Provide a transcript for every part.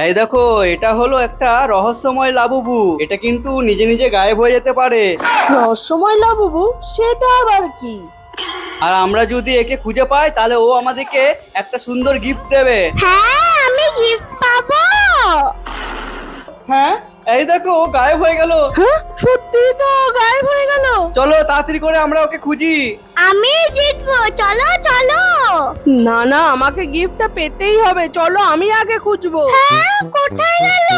এই দেখো, এটা হলো একটা রহস্যময় লাবুবু। এটা কিন্তু নিজে নিজে গায়েব হয়ে যেতে পারে। রহস্যময় লাবুবু, সেটা আবার কি? আর আমরা যদি একে খুঁজে পাই তাহলে ও আমাদেরকে একটা সুন্দর গিফট দেবে। হ্যাঁ, আমি গিফট পাবো। হ্যাঁ, এই দেখো ও গায়েব হয়ে গেল। হ্যাঁ, সত্যি তো গায়েব হয়ে গেল। চলো তাড়াতাড়ি করে আমরা ওকে খুঁজি। আমি জিতবো, চলো চলো। না না, আমাকে গিফটটা পেতেই হবে। চলো আমি আগে খুঁজবো। হ্যাঁ, কোথায় গেল?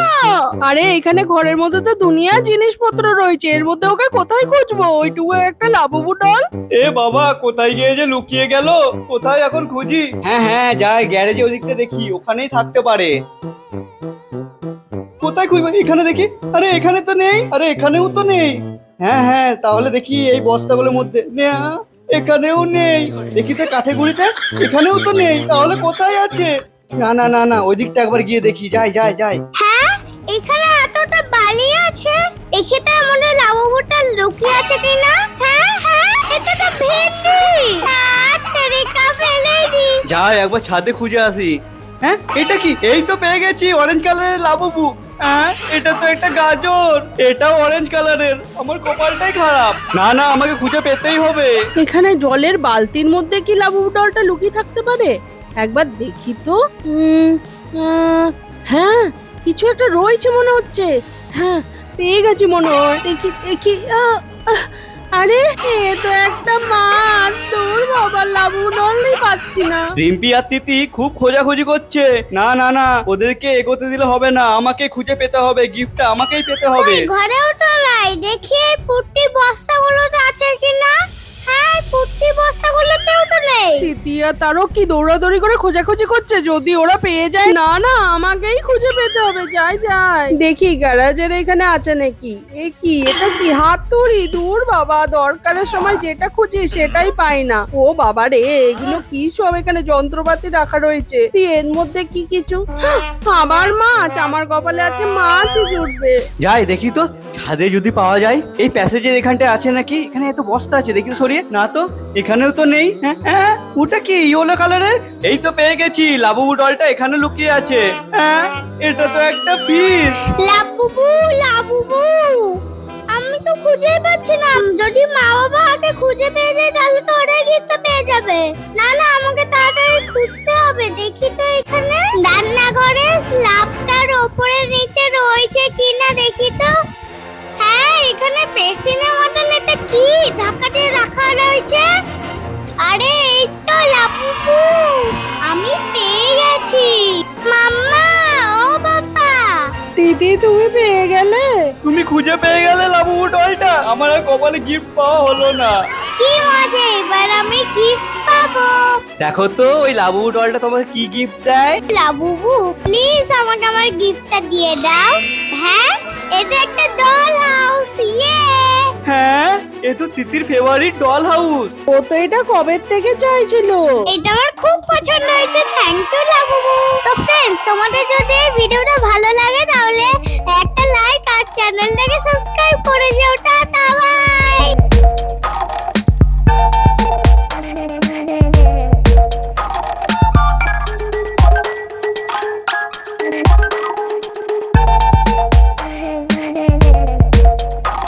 আরে এখানে ঘরের মধ্যে তো দুনিয়া জিনিসপত্র রয়েছে, এর মধ্যে ওকে কোথায় খুঁজবো? ওইটুকু একটা লাবুবু ডল। এ বাবা, কোথায় গিয়ে যে লুকিয়ে গেল, কোথায় এখন খুঁজি? হ্যাঁ হ্যাঁ, যাই গ্যারেজে ওদিকটা দেখি, ওখানেই থাকতে পারে। কোথায় খুঁজবো? এখানে দেখি। আরে এখানে তো নেই। আরে এখানেও তো নেই। হ্যাঁ হ্যাঁ, তাহলে দেখি এই বস্তাগুলোর মধ্যে। না, এখানেও নেই। দেখি তো কাঠে গুঁড়িতে, এখানেও তো নেই। তাহলে কোথায় আছে? না না না না, ওই দিকটা একবার গিয়ে দেখি। যাই যাই যাই। হ্যাঁ, এখানে এতটা বালি আছে। দেখি তো মনে হয় লাবুবুটা লুকিয়ে আছে কিনা। হ্যাঁ হ্যাঁ, এটা তো ভেন্ডি। তেরিকা ফেলে দি। যাই একবার ছাদে খুঁজে আসি। হ্যাঁ, এটা কি? এই তো পেয়ে গেছি, অরেঞ্জ কালারের লাবুবু। হ্যাঁ, এটা তো একটা গাজর। এটাও অরেঞ্জ কালারের। আমার কপালটাই খারাপ। না না, আমাকে খুঁজে পেতেই হবে। এখানে জলের বালতির মধ্যে কি লাবুবু ডলটা লুকিয়ে থাকতে পারে? একবার দেখি তো। হ্যাঁ, কিছু একটা রয়েছে মনে হচ্ছে। হ্যাঁ, পেয়ে গেছি মনে হয়। দেখি দেখি। আরে এ তো একটা মাছ। তোর বাবা, লাবুবু ডলই পাচ্ছি না। রিম্পি আর তিতি খুব খোঁজাখুঁজি করছে। না না না, ওদেরকে এগোতে দিলে হবে না। আমাকে খুঁজে পেতে হবে, গিফটটা আমাকেই পেতে হবে। ঘরেও তো নাই। দেখি এই পুট্টি বস্তাগুলোতে আছে কিনা। হ্যাঁ, পুট্টি বস্তাগুলোতেও তো নেই। তৃতীয়া তারও কি দৌড়াদৌড়ি করে খোঁজাখুঁজি করছে, যদি ওরা পেয়ে যায়। না না, আমাকেই খুঁজে পেতে হবে। যাই যাই দেখি গ্যারাজের এখানে আছে নাকি। এ কি? এটা কি হাতুড়ি? দূর বাবা, দরকারের সময় যেটা খুঁজি সেটাই পাই না। ও বাবা রে, এগুলো কি সব এখানে যন্ত্রপাতি রাখা রয়েছে। এর মধ্যে কি কিছু? আবার মাছ। আমার কপালে আজকে মাছই জুটবে। যাই দেখি তো, ছাদে যদি পাওয়া যায়। এই প্যাসেজের এখানটায় আছে নাকি? এখানে এত বস্তা আছে, দেখি তো সরিয়ে। না তো, এখানেও তো নেই। হ্যাঁ হ্যাঁ, ওটা কি ইয়েলো কালারের? এই তো পেয়ে গেছি, লাবুবু ডলটা এখানে লুকিয়ে আছে। হ্যাঁ, এটা তো একটা ফিশ। লাবুবু, লাবুবু, আমি তো খুঁজেই পাচ্ছি না। যদি মা বাবা আগে খুঁজে পেয়ে যায় তাহলে তো ওরাই গিফট পেয়ে যাবে। না না, আমাকে তাড়াতাড়ি খুঁজতে হবে। দেখি তো এখানে রান্নাঘরে স্ল্যাবটার উপরে নিচে রয়েছে কিনা দেখি তো। হ্যাঁ, এখানে বেসিনের মতন এটা কি ঢাকা দিয়ে রাখা রয়েছে। আরে এই তো লাবুবু, আমি পেয়ে গেছি। মাম্মা, ও বাবা। দিদি, তুমি পেয়ে গেলে? তুমি খুঁজে পেয়ে গেলে লাবুবু ডলটা। আমার আর কপালে গিফট পাওয়া হলো না। কি মজা, এবার আমি গিফট পাবো। দেখো তো ওই লাবুবু ডলটা তোমাকে কি গিফট দেয়। লাবুবু, প্লিজ আমাকে আমার গিফটটা দিয়ে দাও। হ্যাঁ, এটা একটা ডল হাউস। ইয়ে, হ্যাঁ, এ তো তিতির ফেভারিট ডল হাউস। ও তো এটা কবে থেকে চাইছিল। এটা আমার খুব পছন্দ হয়েছে। Thank you Labubu. তো ফ্রেন্ডস, তোমাদের যদি এই ভিডিওটা ভালো লাগে তাহলে একটা লাইক আর চ্যানেলটাকে সাবস্ক্রাইব করে যাও। টাটা, বাই।